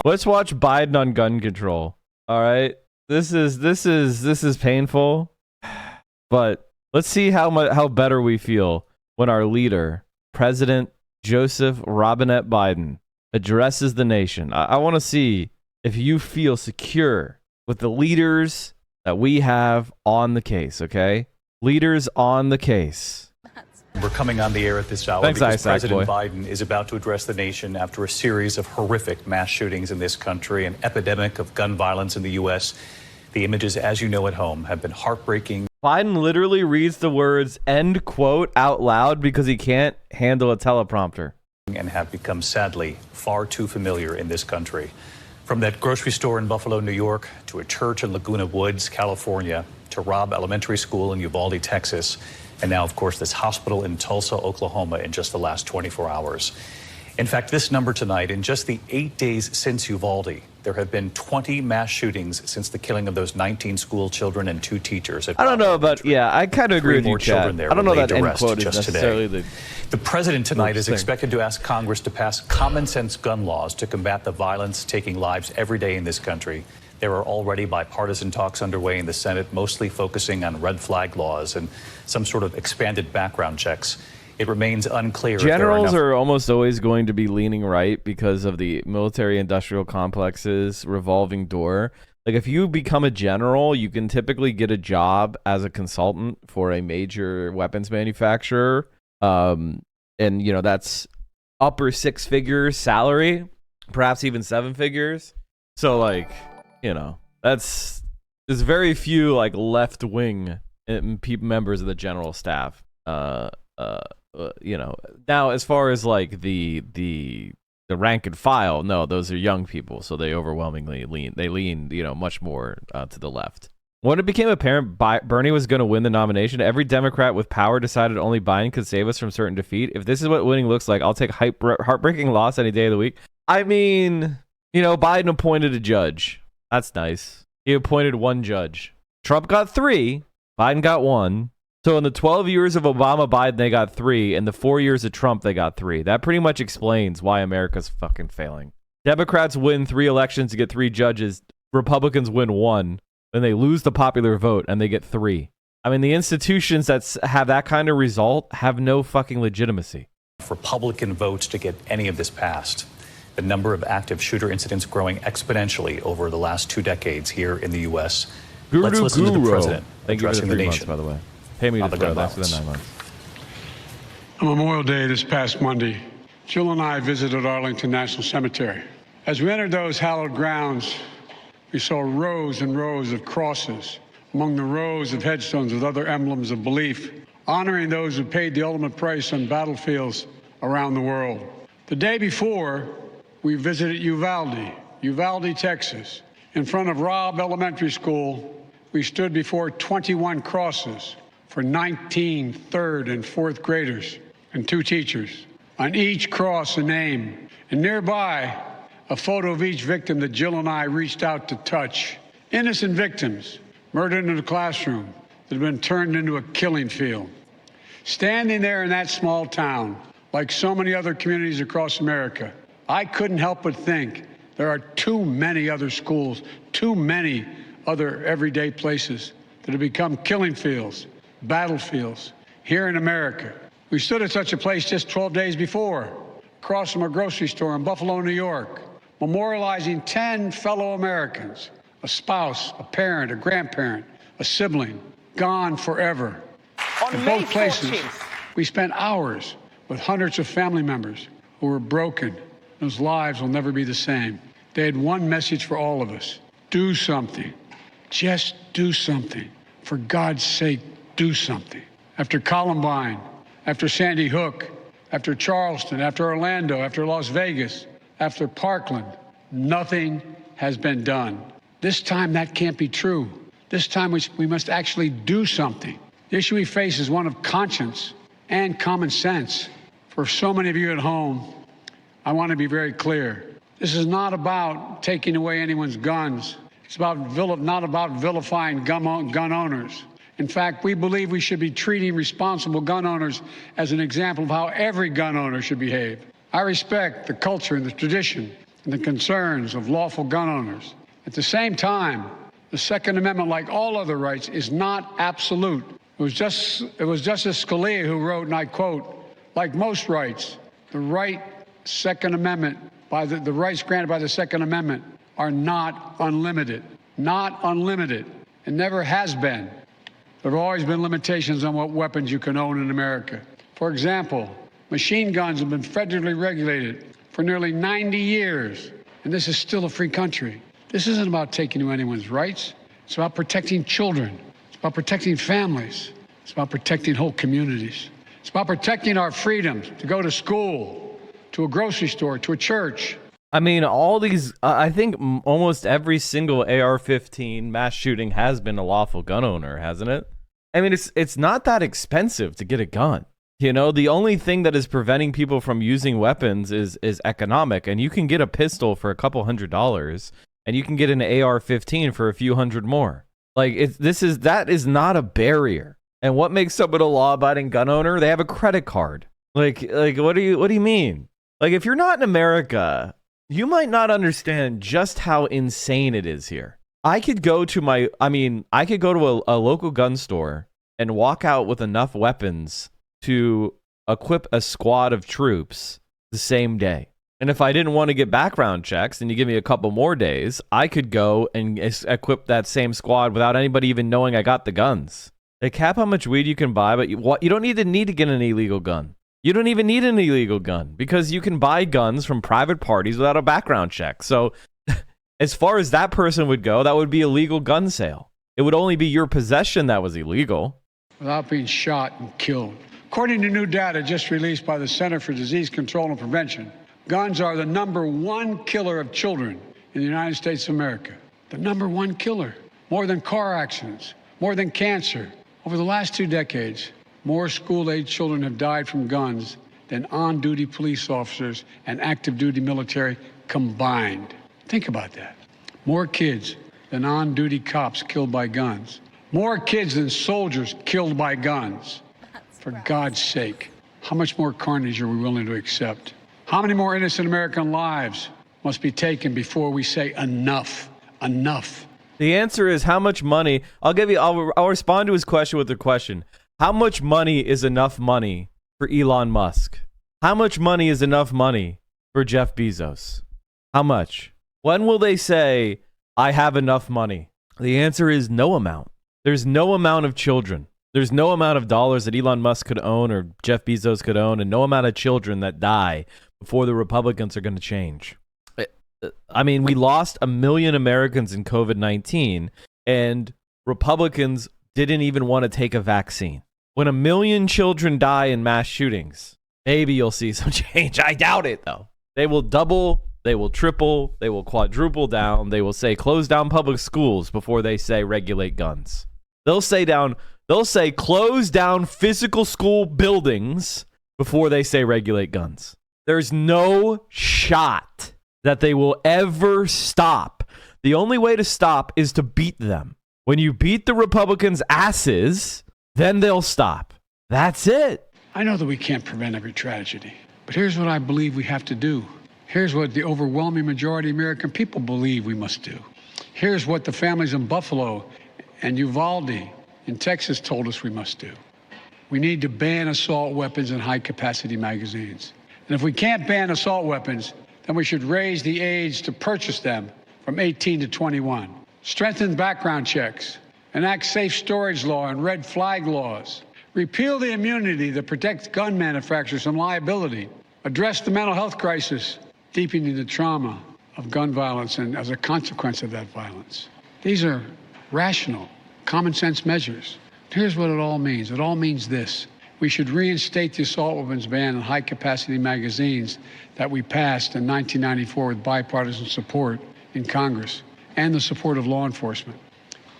Let's watch Biden on gun control. All right, this is painful, but let's see how better we feel when our leader, President Joseph Robinette Biden, addresses the nation. I want to see if you feel secure with the leaders that we have on the case. Okay, leaders on the case. We're coming on the air at this hour because President Biden is about to address the nation after a series of horrific mass shootings in this country, an epidemic of gun violence in the U.S. The images, as you know at home, have been heartbreaking. Biden literally reads the words "end quote" out loud because he can't handle a teleprompter. And have become, sadly, far too familiar in this country. From that grocery store in Buffalo, New York, to a church in Laguna Woods, California, to Robb Elementary School in Uvalde, Texas, and now, of course, this hospital in Tulsa, Oklahoma, in just the last 24 hours. In fact, this number tonight, in just the 8 days since Uvalde, there have been 20 mass shootings since the killing of those 19 school children and 2 teachers. I don't know about, yeah, I kind of agree with you, Chad. I don't know that end quote is necessarily the president tonight is expected to ask Congress to pass common sense gun laws to combat the violence taking lives every day in this country. There are already bipartisan talks underway in the Senate, mostly focusing on red flag laws and some sort of expanded background checks. It remains unclear. Generals are almost always going to be leaning right because of the military-industrial complex's revolving door. Like, if you become a general, you can typically get a job as a consultant for a major weapons manufacturer. And, you know, that's upper 6 figures salary, perhaps even 7 figures. So, like, you know, there's very few, like, left-wing members of the general staff. You know, now as far as like the rank and file, no, those are young people, so they overwhelmingly lean, you know, much more to the left. When it became apparent Bernie was going to win the nomination, every Democrat with power decided only Biden could save us from certain defeat. If this is what winning looks like, I'll take heartbreaking loss any day of the week. I mean, you know, Biden appointed a judge. That's nice. He appointed 1 judge. Trump got 3. Biden got 1. So in the 12 years of Obama, Biden, they got 3. In the 4 years of Trump, they got 3. That pretty much explains why America's fucking failing. Democrats win 3 elections to get 3 judges. Republicans win 1. Then they lose the popular vote and they get 3. I mean, the institutions that have that kind of result have no fucking legitimacy. Republican votes to get any of this passed. The number of active shooter incidents growing exponentially over the last 2 decades here in the U.S. Let's listen to the president addressing the nation. By the way. Pay me to throw. Thanks for the 9 months. On Memorial Day this past Monday, Jill and I visited Arlington National Cemetery. As we entered those hallowed grounds, we saw rows and rows of crosses among the rows of headstones with other emblems of belief, honoring those who paid the ultimate price on battlefields around the world. The day before, we visited Uvalde, Texas. In front of Robb Elementary School, we stood before 21 crosses for 19 third and fourth graders and 2 teachers. On each cross, a name, and nearby, a photo of each victim that Jill and I reached out to touch. Innocent victims murdered in a classroom that have been turned into a killing field. Standing there in that small town, like so many other communities across America, I couldn't help but think there are too many other schools, too many other everyday places that have become killing fields, battlefields here in America. We stood at such a place just 12 days before, across from a grocery store in Buffalo, New York, memorializing 10 fellow Americans, a spouse, a parent, a grandparent, a sibling, gone forever. In both places, we spent hours with hundreds of family members who were broken, whose lives will never be the same. They had one message for all of us: do something. Just do something. For God's sake, do something. After Columbine, after Sandy Hook, after Charleston, after Orlando, after Las Vegas, after Parkland, nothing has been done. This time that can't be true. This time we must actually do something. The issue we face is one of conscience and common sense. For so many of you at home, I want to be very clear. This is not about taking away anyone's guns. It's not about vilifying gun owners. In fact, we believe we should be treating responsible gun owners as an example of how every gun owner should behave. I respect the culture and the tradition and the concerns of lawful gun owners. At the same time, the Second Amendment, like all other rights, is not absolute. It was Justice Scalia who wrote, and I quote, "Like most rights, the Second Amendment, the rights granted by the Second Amendment are not unlimited. Not unlimited. It never has been. There have always been limitations on what weapons you can own in America. For example, machine guns have been federally regulated for nearly 90 years, and this is still a free country. This isn't about taking away anyone's rights. It's about protecting children. It's about protecting families. It's about protecting whole communities. It's about protecting our freedoms to go to school, to a grocery store, to a church." I mean, all these, I think almost every single AR-15 mass shooting has been a lawful gun owner, hasn't it? I mean, it's not that expensive to get a gun. You know, the only thing that is preventing people from using weapons is economic, and you can get a pistol for a couple $100, and you can get an AR-15 for a few hundred more. Like, that is not a barrier. And what makes someone a law-abiding gun owner? They have a credit card. Like, what do you mean? Like, if you're not in America, you might not understand just how insane it is here. I could go to a local gun store and walk out with enough weapons to equip a squad of troops the same day. And if I didn't want to get background checks and you give me a couple more days, I could go and equip that same squad without anybody even knowing I got the guns. They cap how much weed you can buy, but you don't need to get an illegal gun. You don't even need an illegal gun because you can buy guns from private parties without a background check. So as far as that person would go, that would be a legal gun sale. It would only be your possession that was illegal. Without being shot and killed. According to new data just released by the Center for Disease Control and Prevention, guns are the #1 killer of children in the United States of America. The #1 killer. More than car accidents, more than cancer. Over the last 2 decades, more school-age children have died from guns than on-duty police officers and active-duty military combined. Think about that. More kids than on-duty cops killed by guns. More kids than soldiers killed by guns. For God's sake, how much more carnage are we willing to accept? How many more innocent American lives must be taken before we say enough? Enough. The answer is how much money. I'll respond to his question with a question. How much money is enough money for Elon Musk? How much money is enough money for Jeff Bezos? How much? When will they say, I have enough money? The answer is no amount. There's no amount of children. There's no amount of dollars that Elon Musk could own or Jeff Bezos could own, and no amount of children that die before the Republicans are going to change. I mean, we lost 1 million Americans in COVID-19, and Republicans didn't even want to take a vaccine. When 1 million children die in mass shootings, maybe you'll see some change. I doubt it, though. They will double, they will triple, they will quadruple down. They will say close down public schools before they say regulate guns. They'll say close down physical school buildings before they say regulate guns. There's no shot that they will ever stop. The only way to stop is to beat them. When you beat the Republicans' asses, then they'll stop. That's it. I know that we can't prevent every tragedy, but here's what I believe we have to do. Here's what the overwhelming majority of American people believe we must do. Here's what the families in Buffalo and Uvalde in Texas told us we must do. We need to ban assault weapons and high-capacity magazines. And if we can't ban assault weapons, then we should raise the age to purchase them from 18 to 21. Strengthen background checks. Enact safe storage law and red flag laws. Repeal the immunity that protects gun manufacturers from liability. Address the mental health crisis, deepening the trauma of gun violence and as a consequence of that violence. These are rational, common sense measures. Here's what it all means. It all means this. We should reinstate the assault weapons ban on high-capacity magazines that we passed in 1994 with bipartisan support in Congress and the support of law enforcement.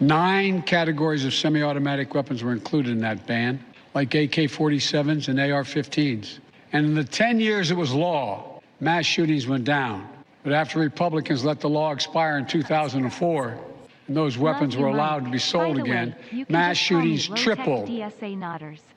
9 categories of semi-automatic weapons were included in that ban, like AK-47s and AR-15s. And in the 10 years it was law, mass shootings went down. But after Republicans let the law expire in 2004, and those weapons were allowed to be sold again, mass shootings tripled.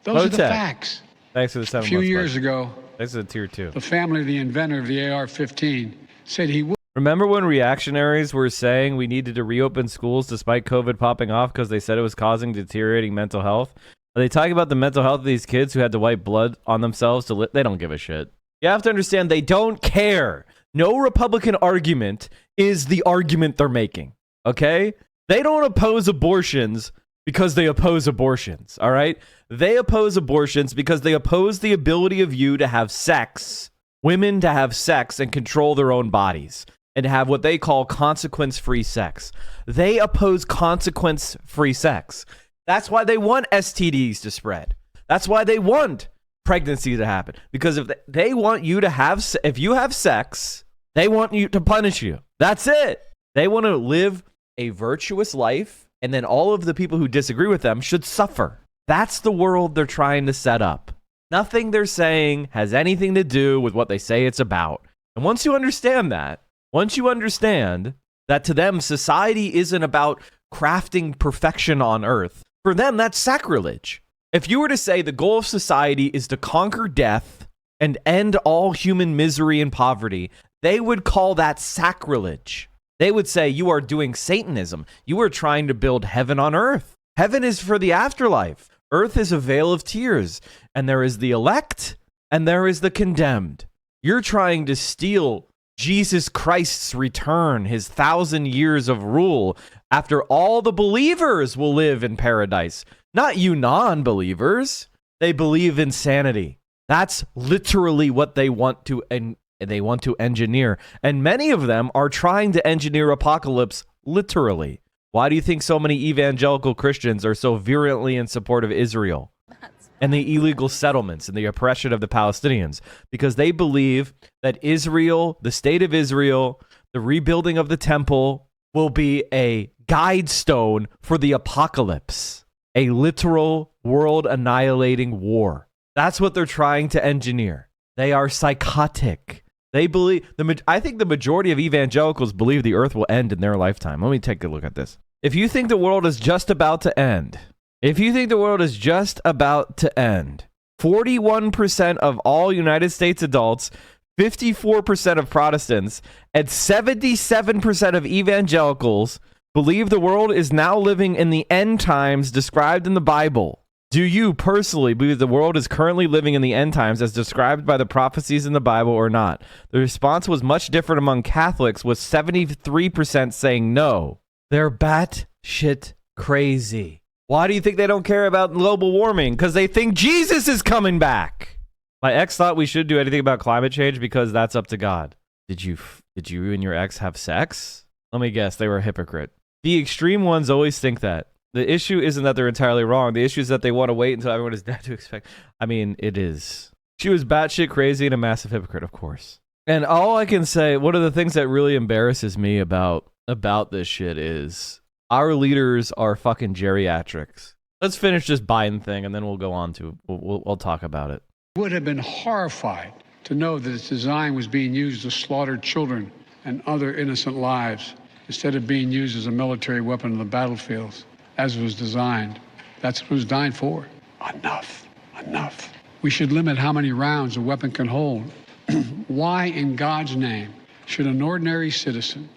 Those are the facts. Thanks for the 7 months. A few years ago, thanks for the tier 2. The family of the inventor of the AR-15 said he would Remember when reactionaries were saying we needed to reopen schools despite COVID popping off because they said it was causing deteriorating mental health? Are they talking about the mental health of these kids who had to wipe blood on themselves to They don't give a shit. You have to understand they don't care. No Republican argument is the argument they're making, okay? They don't oppose abortions because they oppose abortions, all right? They oppose abortions because they oppose the ability of you to have sex, women to have sex and control their own bodies and have what they call consequence-free sex. They oppose consequence-free sex. That's why they want STDs to spread. That's why they want pregnancy to happen. Because if they want you to have, if you have sex, they want you to punish you. That's it. They want to live a virtuous life, and then all of the people who disagree with them should suffer. That's the world they're trying to set up. Nothing they're saying has anything to do with what they say it's about. And once you understand that, once you understand that to them, society isn't about crafting perfection on earth, for them, that's sacrilege. If you were to say the goal of society is to conquer death and end all human misery and poverty, they would call that sacrilege. They would say you are doing Satanism. You are trying to build heaven on earth. Heaven is for the afterlife. Earth is a vale of tears, and there is the elect and there is the condemned. You're trying to steal Jesus Christ's return, his 1,000 years of rule, after all the believers will live in paradise. Not you non-believers. They believe in sanity. That's literally what they want to engineer. And many of them are trying to engineer apocalypse literally. Why do you think so many evangelical Christians are so virulently in support of Israel and the illegal settlements and the oppression of the Palestinians? Because they believe that Israel, the state of Israel, the rebuilding of the temple will be a guide stone for the apocalypse, a literal world annihilating war. That's what they're trying to engineer. They are psychotic. They believe, I think the majority of evangelicals believe the earth will end in their lifetime. Let me take a look at this. If you think the world is just about to end, 41% of all United States adults, 54% of Protestants, and 77% of evangelicals believe the world is now living in the end times described in the Bible. Do you personally believe the world is currently living in the end times as described by the prophecies in the Bible or not? The response was much different among Catholics, with 73% saying no. They're batshit crazy. Why do you think they don't care about global warming? Because they think Jesus is coming back. My ex thought we should do anything about climate change because that's up to God. Did you and your ex have sex? Let me guess, they were a hypocrite. The extreme ones always think that. The issue isn't that they're entirely wrong. The issue is that they want to wait until everyone is dead to expect. I mean, it is. She was batshit crazy and a massive hypocrite, of course. And all I can say, one of the things that really embarrasses me about this shit is our leaders are fucking geriatrics. Let's finish this Biden thing and then we'll go on to, we'll talk about it. Would have been horrified to know that its design was being used to slaughter children and other innocent lives instead of being used as a military weapon on the battlefields as it was designed. That's what it was designed for. Enough. We should limit how many rounds a weapon can hold. Why in God's name should an ordinary citizen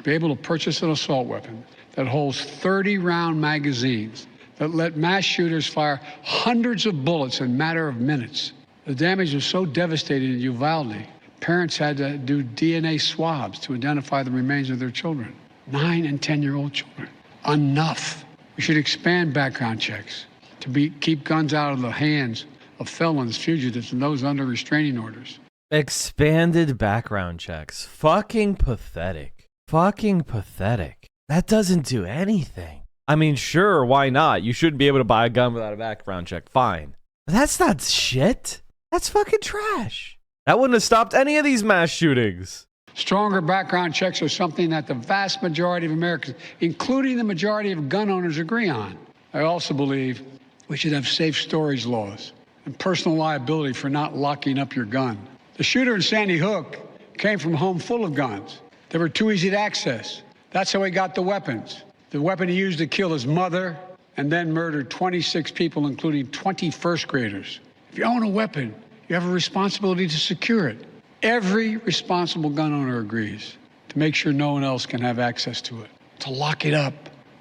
be able to purchase an assault weapon that holds 30-round magazines that let mass shooters fire hundreds of bullets in a matter of minutes? The damage was so devastating in Uvalde, parents had to do DNA swabs to identify the remains of their children, 9 and 10-year-old children. Enough. We should expand background checks to keep guns out of the hands of felons, fugitives, and those under restraining orders. Expanded background checks. Fucking pathetic. That doesn't do anything. I mean, sure, why not? You shouldn't be able to buy a gun without a background check. Fine. But that's not shit. That's fucking trash. That wouldn't have stopped any of these mass shootings. Stronger background checks are something that the vast majority of Americans, including the majority of gun owners, agree on. I also believe we should have safe storage laws and personal liability for not locking up your gun. The shooter in Sandy Hook came from a home full of guns. They were too easy to access. That's how he got the weapons. The weapon he used to kill his mother and then murdered 26 people, including 20 first graders. If you own a weapon, you have a responsibility to secure it. Every responsible gun owner agrees. To to make sure no one else can have access to it, to lock it up,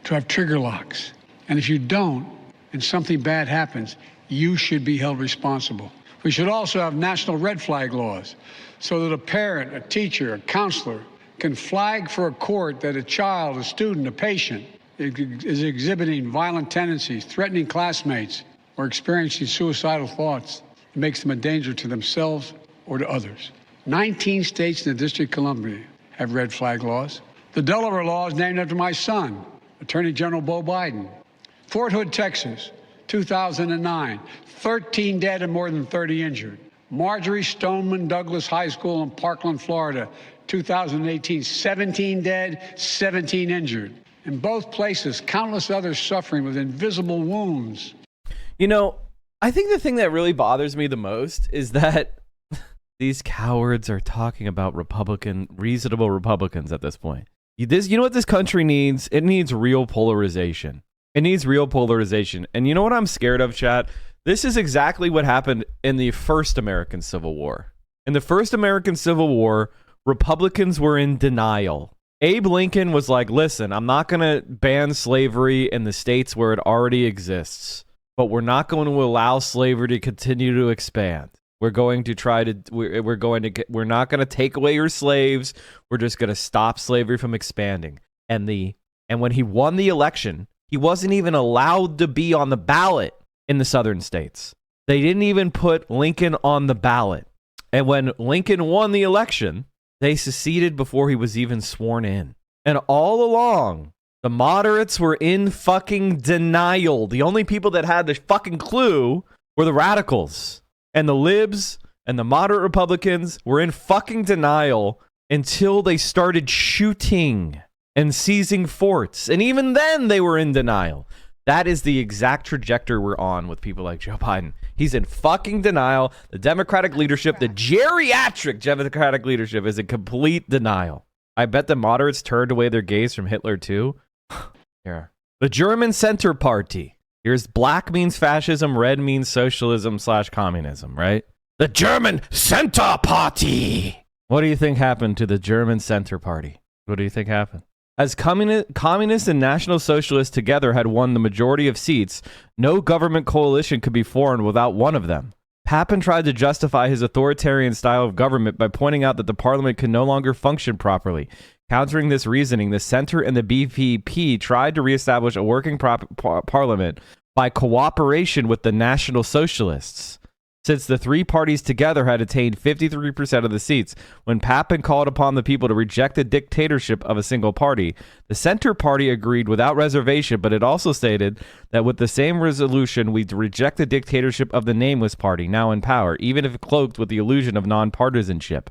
to have trigger locks. And if you don't, and something bad happens, you should be held responsible. We should also have national red flag laws so that a parent, a teacher, a counselor can flag for a court that a child, a student, a patient is exhibiting violent tendencies, threatening classmates, or experiencing suicidal thoughts. It makes them a danger to themselves or to others. 19 states in the District of Columbia have red flag laws. The Delaware law is named after my son, Attorney General Beau Biden. Fort Hood, Texas, 2009, 13 dead and more than 30 injured. Marjorie Stoneman Douglas High School in Parkland, Florida, 2018, 17 dead, 17 injured. In both places, countless others suffering with invisible wounds. You know, I think the thing that really bothers me the most is that these cowards are talking about reasonable Republicans at this point. You know what this country needs? It needs real polarization. It needs real polarization. And you know what I'm scared of, chat? This is exactly what happened in the first American Civil War. In the first American Civil War, Republicans were in denial. Abe Lincoln was like, listen, I'm not going to ban slavery in the states where it already exists, but we're not going to allow slavery to continue to expand. We're going to try to, we're not going to take away your slaves. We're just going to stop slavery from expanding. And when he won the election, he wasn't even allowed to be on the ballot in the southern states. They didn't even put Lincoln on the ballot. And when Lincoln won the election, they seceded before he was even sworn in. And all along, the moderates were in fucking denial. The only people that had the fucking clue were the radicals. And the libs and the moderate Republicans were in fucking denial until they started shooting and seizing forts. And even then, they were in denial. That is the exact trajectory we're on with people like Joe Biden. He's in fucking denial. The Democratic leadership, the geriatric Democratic leadership, is in complete denial. I bet the moderates turned away their gaze from Hitler too. Here. The German Center Party. Here's black means fascism, red means socialism / communism, right? The German Center Party. What do you think happened to the German Center Party? What do you think happened? As communists and National Socialists together had won the majority of seats, no government coalition could be formed without one of them. Papin tried to justify his authoritarian style of government by pointing out that the parliament could no longer function properly. Countering this reasoning, the Center and the BPP tried to reestablish a working parliament by cooperation with the National Socialists. Since the three parties together had attained 53% of the seats, when Papin called upon the people to reject the dictatorship of a single party, the Center Party agreed without reservation, but it also stated that with the same resolution, we'd reject the dictatorship of the nameless party, now in power, even if cloaked with the illusion of nonpartisanship.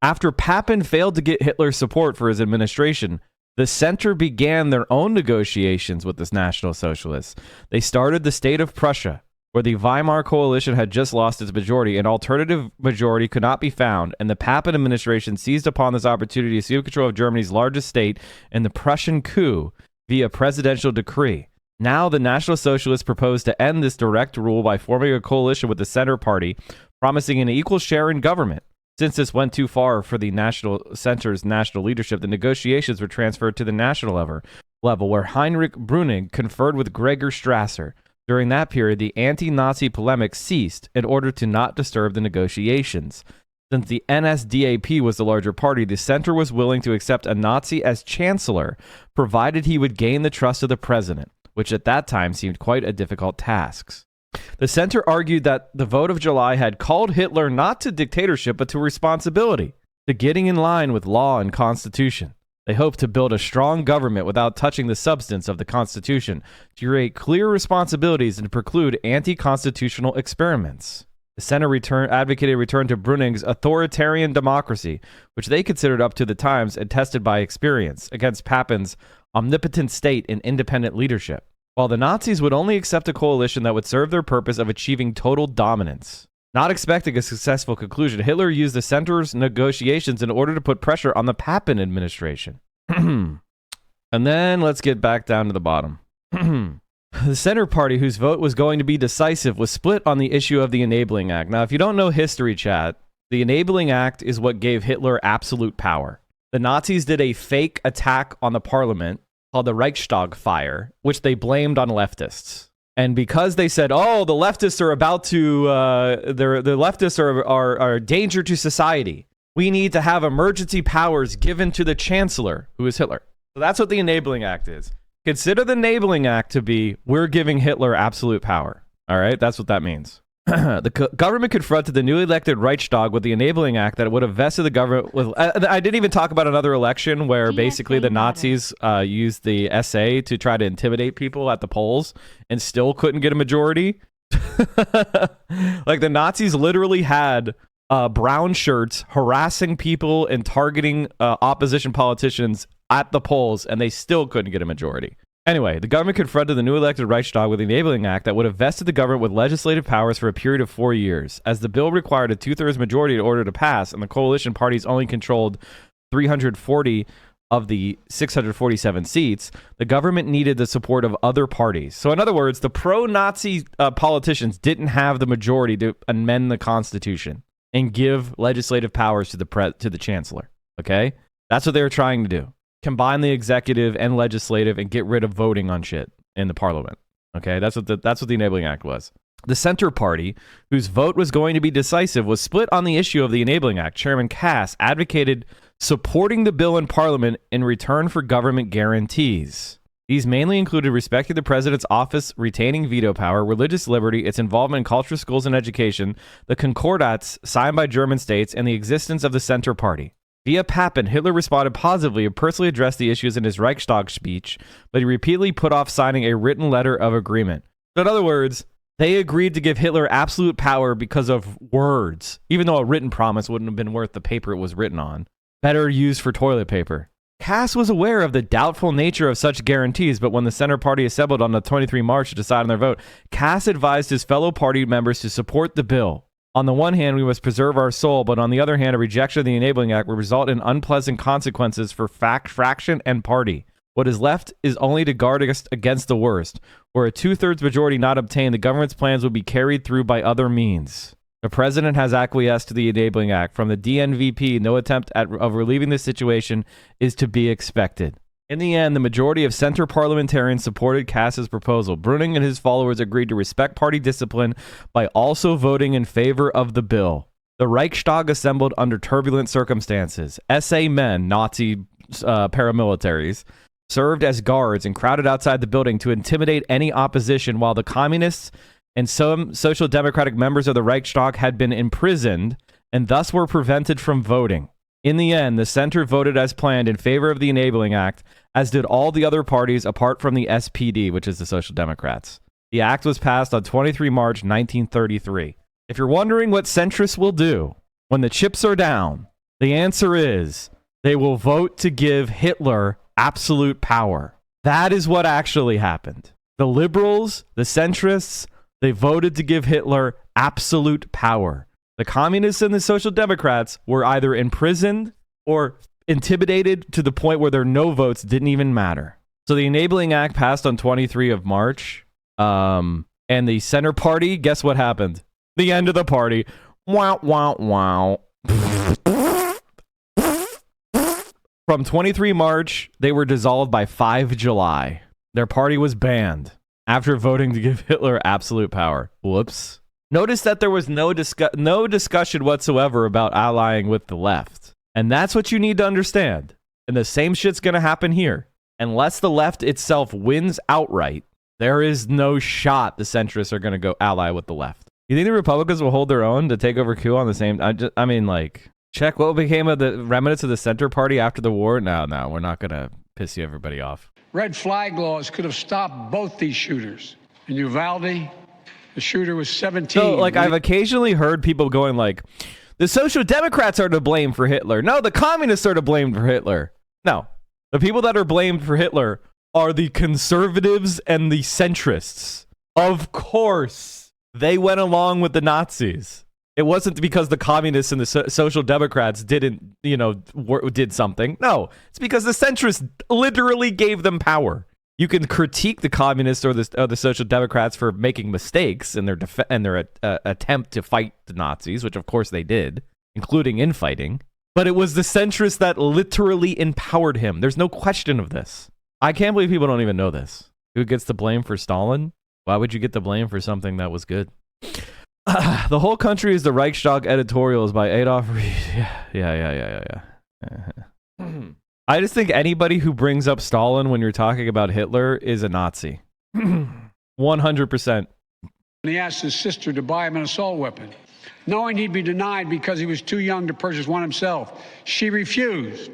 After Papin failed to get Hitler's support for his administration, the Center began their own negotiations with the National Socialists. They started the state of Prussia, where the Weimar coalition had just lost its majority. An alternative majority could not be found, and the Papin administration seized upon this opportunity to assume control of Germany's largest state in the Prussian coup via presidential decree. Now the National Socialists proposed to end this direct rule by forming a coalition with the Center Party, promising an equal share in government. Since this went too far for the National Center's national leadership, the negotiations were transferred to the national level, where Heinrich Brüning conferred with Gregor Strasser. During that period, the anti-Nazi polemic ceased in order to not disturb the negotiations. Since the NSDAP was the larger party, the Center was willing to accept a Nazi as chancellor, provided he would gain the trust of the president, which at that time seemed quite a difficult task. The Center argued that the vote of July had called Hitler not to dictatorship, but to responsibility, to getting in line with law and constitution. They hoped to build a strong government without touching the substance of the Constitution, to create clear responsibilities and preclude anti-constitutional experiments. The Center advocated return to Brüning's authoritarian democracy, which they considered up to the times and tested by experience, against Papin's omnipotent state and independent leadership, while the Nazis would only accept a coalition that would serve their purpose of achieving total dominance. Not expecting a successful conclusion, Hitler used the Center's negotiations in order to put pressure on the Papin administration. And then let's get back down to the bottom. The Center Party, whose vote was going to be decisive, was split on the issue of the Enabling Act. Now, if you don't know history, chat, the Enabling Act is what gave Hitler absolute power. The Nazis did a fake attack on the parliament called the Reichstag fire, which they blamed on leftists. And because they said, oh, the leftists are about to, the leftists are a danger to society, we need to have emergency powers given to the chancellor, who is Hitler. So that's what the Enabling Act is. Consider the Enabling Act to be, we're giving Hitler absolute power. All right, that's what that means. The government confronted the newly elected Reichstag with the Enabling Act that would have vested the government with... I didn't even talk about another election where basically the Nazis used the SA to try to intimidate people at the polls and still couldn't get a majority. Like the Nazis literally had brown shirts harassing people and targeting opposition politicians at the polls, and they still couldn't get a majority. Anyway, the government confronted the new elected Reichstag with the Enabling Act that would have vested the government with legislative powers for a period of 4 years. As the bill required a two-thirds majority in order to pass, and the coalition parties only controlled 340 of the 647 seats, the government needed the support of other parties. So in other words, the pro-Nazi politicians didn't have the majority to amend the Constitution and give legislative powers to the chancellor. Okay? That's what they were trying to do. Combine the executive and legislative and get rid of voting on shit in the parliament. Okay, that's what the Enabling Act was. The Center Party, whose vote was going to be decisive, was split on the issue of the Enabling Act. Chairman Cass advocated supporting the bill in parliament in return for government guarantees. These mainly included respecting the president's office, retaining veto power, religious liberty, its involvement in culture, schools, and education, the concordats signed by German states, and the existence of the Center Party. Via Papen, Hitler responded positively and personally addressed the issues in his Reichstag speech, but he repeatedly put off signing a written letter of agreement. So in other words, they agreed to give Hitler absolute power because of words, even though a written promise wouldn't have been worth the paper it was written on. Better used for toilet paper. Cass was aware of the doubtful nature of such guarantees, but when the Center Party assembled on the 23 March to decide on their vote, Cass advised his fellow party members to support the bill. On the one hand, we must preserve our soul, but on the other hand, a rejection of the Enabling Act will result in unpleasant consequences for fraction and party. What is left is only to guard against the worst. Were a two-thirds majority not obtained, the government's plans would be carried through by other means. The president has acquiesced to the Enabling Act. From the DNVP, no attempt of relieving the situation is to be expected. In the end, the majority of center parliamentarians supported Cass's proposal. Brüning and his followers agreed to respect party discipline by also voting in favor of the bill. The Reichstag assembled under turbulent circumstances. SA men, Nazi paramilitaries, served as guards and crowded outside the building to intimidate any opposition, while the communists and some social democratic members of the Reichstag had been imprisoned and thus were prevented from voting. In the end, the center voted as planned in favor of the Enabling Act, as did all the other parties apart from the SPD, which is the Social Democrats. The act was passed on 23 March 1933. If you're wondering what centrists will do when the chips are down, the answer is they will vote to give Hitler absolute power. That is what actually happened. The liberals, the centrists, they voted to give Hitler absolute power. The communists and the social democrats were either imprisoned or intimidated to the point where their no votes didn't even matter. So the Enabling Act passed on 23 of March. And the Center Party, guess what happened? The end of the party. Wow, wow, wow. From 23 March, they were dissolved by 5 July. Their party was banned after voting to give Hitler absolute power. Whoops. Notice that there was no discussion whatsoever about allying with the left. And that's what you need to understand. And the same shit's going to happen here. Unless the left itself wins outright, there is no shot the centrists are going to go ally with the left. You think the Republicans will hold their own to take over coup on the same... check what became of the remnants of the Center Party after the war. No, we're not going to piss everybody off. Red flag laws could have stopped both these shooters. In Uvalde, the shooter was 17. So, I've occasionally heard people going the Social Democrats are to blame for Hitler. No, the communists are to blame for Hitler. No, the people that are blamed for Hitler are the conservatives and the centrists. Of course, they went along with the Nazis. It wasn't because the communists and the social democrats did something. No, it's because the centrists literally gave them power. You can critique the communists or the social democrats for making mistakes in their attempt to fight the Nazis, which of course they did, including infighting. But it was the centrists that literally empowered him. There's no question of this. I can't believe people don't even know this. Who gets the blame for Stalin? Why would you get the blame for something that was good? The whole country is the Reichstag editorials by Adolf Reed. Yeah. I just think anybody who brings up Stalin when you're talking about Hitler is a Nazi. 100%. He asked his sister to buy him an assault weapon, knowing he'd be denied because he was too young to purchase one himself. She refused.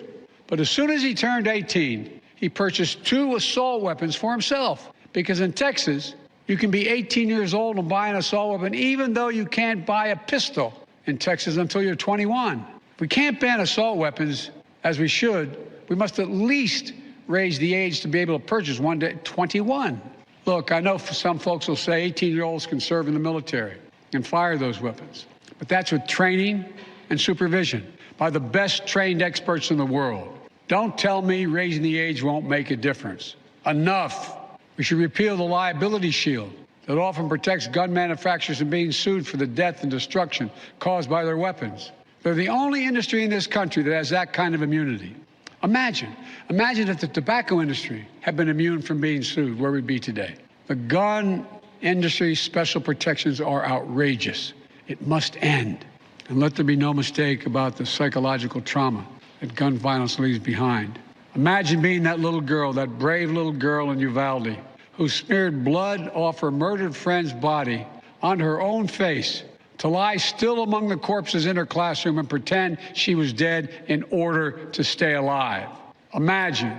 But as soon as he turned 18, he purchased 2 assault weapons for himself. Because in Texas, you can be 18 years old and buy an assault weapon, even though you can't buy a pistol in Texas until you're 21. If we can't ban assault weapons, as we should, we must at least raise the age to be able to purchase one to 21. Look, I know some folks will say 18-year-olds can serve in the military and fire those weapons. But that's with training and supervision by the best trained experts in the world. Don't tell me raising the age won't make a difference. Enough. We should repeal the liability shield that often protects gun manufacturers from being sued for the death and destruction caused by their weapons. They're the only industry in this country that has that kind of immunity. Imagine if the tobacco industry had been immune from being sued, where we'd be today. The gun industry's special protections are outrageous. It must end. And let there be no mistake about the psychological trauma that gun violence leaves behind. Imagine being that little girl, that brave little girl in Uvalde, who smeared blood off her murdered friend's body onto her own face to lie still among the corpses in her classroom and pretend she was dead in order to stay alive. Imagine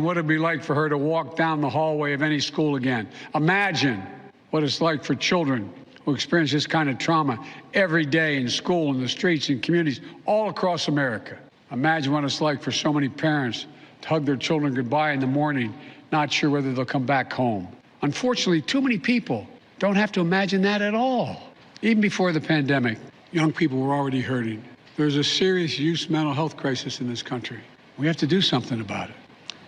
what it'd be like for her to walk down the hallway of any school again. Imagine what it's like for children who experience this kind of trauma every day in school, in the streets, in communities all across America. Imagine what it's like for so many parents to hug their children goodbye in the morning, not sure whether they'll come back home. Unfortunately, too many people don't have to imagine that at all. Even before the pandemic, young people were already hurting. There's a serious youth mental health crisis in this country. We have to do something about it.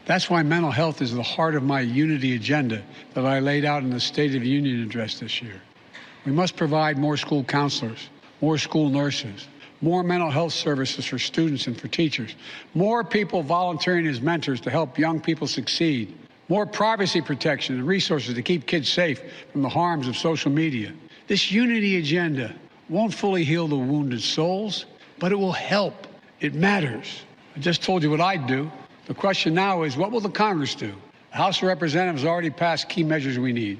That's why mental health is the heart of my unity agenda that I laid out in the State of the Union address this year. We must provide more school counselors, more school nurses, more mental health services for students and for teachers, more people volunteering as mentors to help young people succeed, more privacy protection and resources to keep kids safe from the harms of social media. This unity agenda won't fully heal the wounded souls, but it will help. It matters. I just told you what I'd do. The question now is, what will the Congress do? The House of Representatives already passed key measures we need.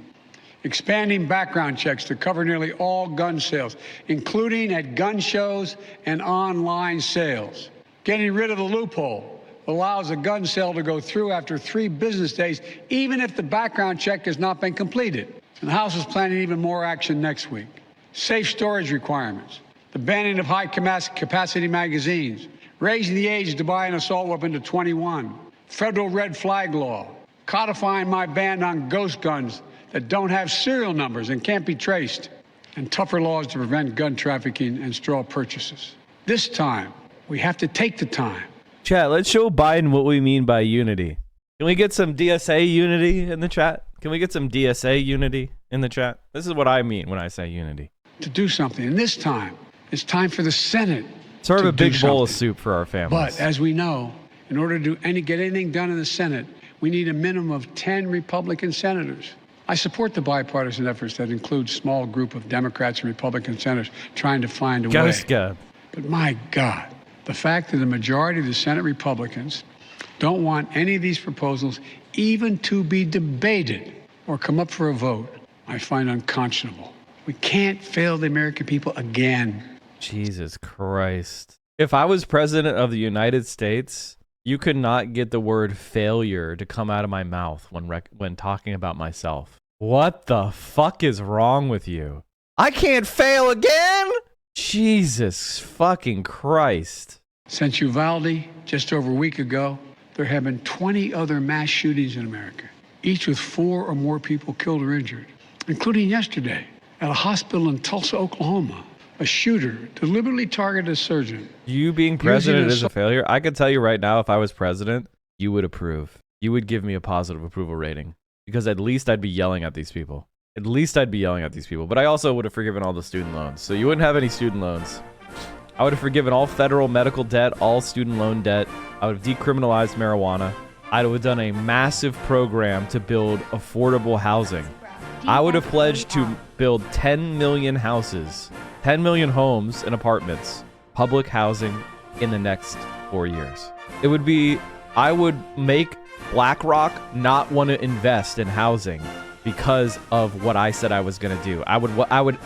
Expanding background checks to cover nearly all gun sales, including at gun shows and online sales. Getting rid of the loophole that allows a gun sale to go through after 3 business days, even if the background check has not been completed. And the House is planning even more action next week. Safe storage requirements, the banning of high-capacity magazines, raising the age to buy an assault weapon to 21, federal red flag law, codifying my ban on ghost guns that don't have serial numbers and can't be traced, and tougher laws to prevent gun trafficking and straw purchases. This time, we have to take the time. Chat, let's show Biden what we mean by unity. Can we get some DSA unity in the chat? Can we get some DSA unity in the chat? This is what I mean when I say unity. To do something. And this time, it's time for the Senate Serve to a big do bowl of something. soup for our families. But as we know, in order to get anything done in the Senate, we need a minimum of 10 Republican senators. I support the bipartisan efforts that include a small group of Democrats and Republican senators trying to find a way. But my God, the fact that the majority of the Senate Republicans don't want any of these proposals even to be debated or come up for a vote, I find unconscionable. We can't fail the American people again. Jesus Christ. If I was president of the United States, you could not get the word failure to come out of my mouth when talking about myself. What the fuck is wrong with you? I can't fail again? Jesus fucking Christ. Since Uvalde, just over a week ago, there have been 20 other mass shootings in America, each with 4 or more people killed or injured, including yesterday at a hospital in Tulsa, Oklahoma. A shooter deliberately targeted a surgeon. You being president is a failure? I could tell you right now, if I was president, you would approve. You would give me a positive approval rating. Because at least I'd be yelling at these people. But I also would have forgiven all the student loans. So you wouldn't have any student loans. I would have forgiven all federal medical debt, all student loan debt. I would have decriminalized marijuana. I would have done a massive program to build affordable housing. I would have pledged to build 10 million houses, 10 million homes and apartments, public housing in the next 4 years. It would be, I would make BlackRock not want to invest in housing because of what I said I was going to do.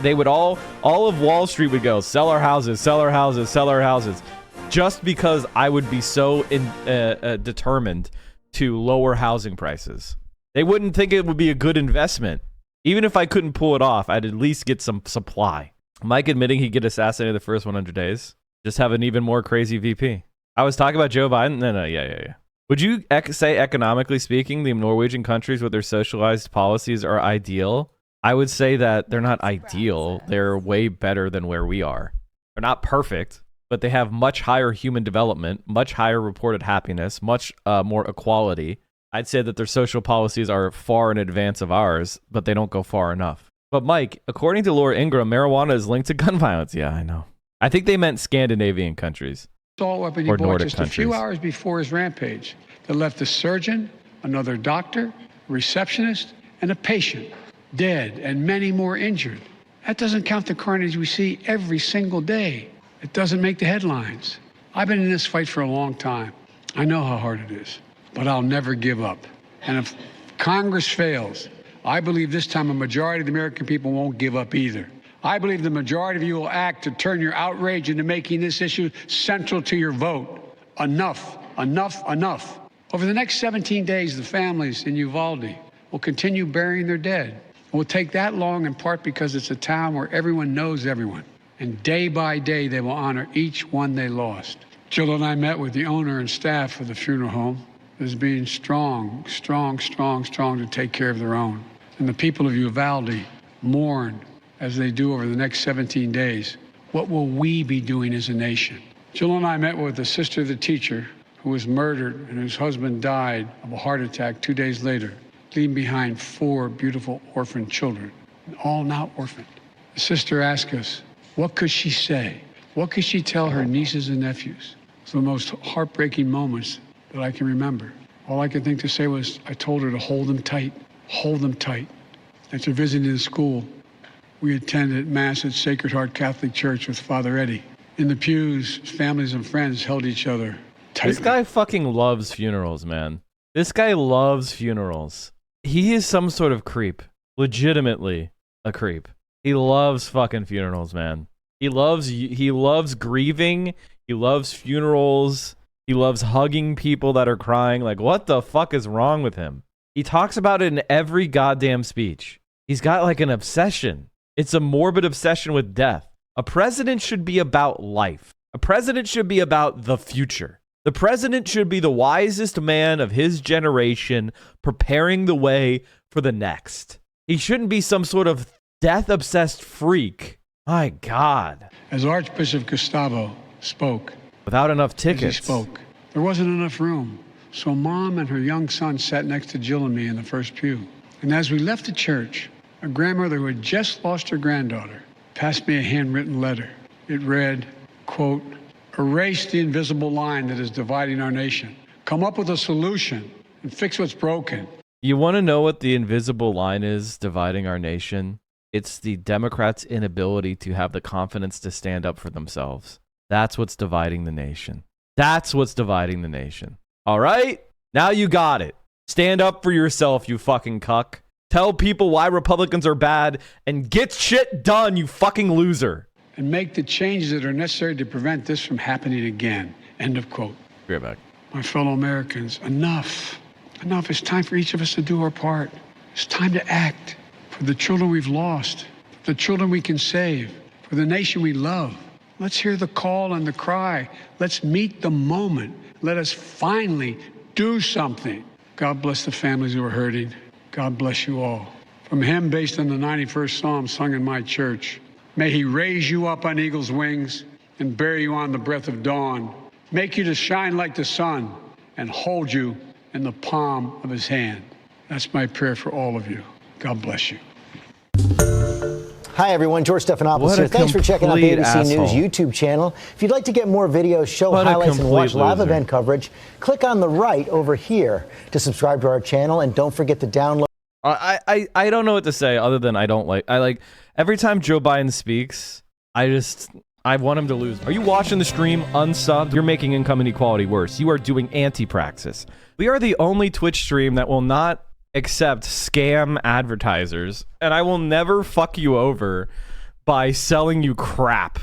They would all of Wall Street would go, sell our houses, sell our houses, sell our houses, just because I would be so determined to lower housing prices. They wouldn't think it would be a good investment. Even if I couldn't pull it off, I'd at least get some supply. Mike admitting he'd get assassinated the first 100 days. Just have an even more crazy VP. I was talking about Joe Biden. No, yeah. Would you say, economically speaking, the Norwegian countries with their socialized policies are ideal? I would say that they're not ideal. They're way better than where we are. They're not perfect, but they have much higher human development, much higher reported happiness, much more equality. I'd say that their social policies are far in advance of ours, but they don't go far enough. But Mike, according to Laura Ingraham, marijuana is linked to gun violence. Yeah, I know. I think they meant Scandinavian countries. Assault weapon he bought just a few hours before his rampage that left a surgeon, another doctor, a receptionist, and a patient dead and many more injured. That doesn't count the carnage we see every single day. It doesn't make the headlines. I've been in this fight for a long time. I know how hard it is, but I'll never give up. And if Congress fails, I believe this time a majority of the American people won't give up either. I believe the majority of you will act to turn your outrage into making this issue central to your vote. Enough, enough, enough. Over the next 17 days, the families in Uvalde will continue burying their dead. It will take that long in part because it's a town where everyone knows everyone. And day by day, they will honor each one they lost. Jill and I met with the owner and staff of the funeral home as being strong to take care of their own. And the people of Uvalde mourn as they do over the next 17 days. What will we be doing as a nation? Jill and I met with the sister of the teacher who was murdered and whose husband died of a heart attack 2 days later, leaving behind 4 beautiful orphaned children, all now orphaned. The sister asked us, what could she say? What could she tell her nieces and nephews? It's the most heartbreaking moments that I can remember. All I could think to say was, I told her to hold them tight, hold them tight. After visiting the school, we attended Mass at Sacred Heart Catholic Church with Father Eddie. In the pews, families and friends held each other tightly. This guy fucking loves funerals, man. This guy loves funerals. He is some sort of creep. Legitimately a creep. He loves fucking funerals, man. He loves grieving. He loves funerals. He loves hugging people that are crying. Like, what the fuck is wrong with him? He talks about it in every goddamn speech. He's got like an obsession. It's a morbid obsession with death. A president should be about life. A president should be about the future. The president should be the wisest man of his generation, preparing the way for the next. He shouldn't be some sort of death-obsessed freak. My God. As Archbishop Gustavo spoke, without enough tickets, he spoke, there wasn't enough room. So Mom and her young son sat next to Jill and me in the first pew. And as we left the church, a grandmother who had just lost her granddaughter passed me a handwritten letter. It read, quote, erase the invisible line that is dividing our nation. Come up with a solution and fix what's broken. You want to know what the invisible line is dividing our nation? It's the Democrats' inability to have the confidence to stand up for themselves. That's what's dividing the nation. That's what's dividing the nation. All right? Now you got it. Stand up for yourself, you fucking cuck. Tell people why Republicans are bad and get shit done, you fucking loser. And make the changes that are necessary to prevent this from happening again. End of quote. Be right back. My fellow Americans, enough. Enough. It's time for each of us to do our part. It's time to act for the children we've lost, for the children we can save, for the nation we love. Let's hear the call and the cry. Let's meet the moment. Let us finally do something. God bless the families who are hurting. God bless you all. From a hymn based on the 91st Psalm sung in my church. May he raise you up on eagle's wings and bear you on the breath of dawn. Make you to shine like the sun and hold you in the palm of his hand. That's my prayer for all of you. God bless you. Hi, everyone. George Stephanopoulos What here. a Thanks for checking out the complete ABC News asshole. YouTube channel. If you'd like to get more videos, show What a highlights, and watch complete live loser. event coverage, click on the right over here to subscribe to our channel, and don't forget to download. I don't know what to say other than I like every time Joe Biden speaks, I want him to lose. Are you watching the stream unsubbed? You're making income inequality worse. You are doing anti-praxis. We are the only Twitch stream that will not accept scam advertisers, and I will never fuck you over by selling you crap.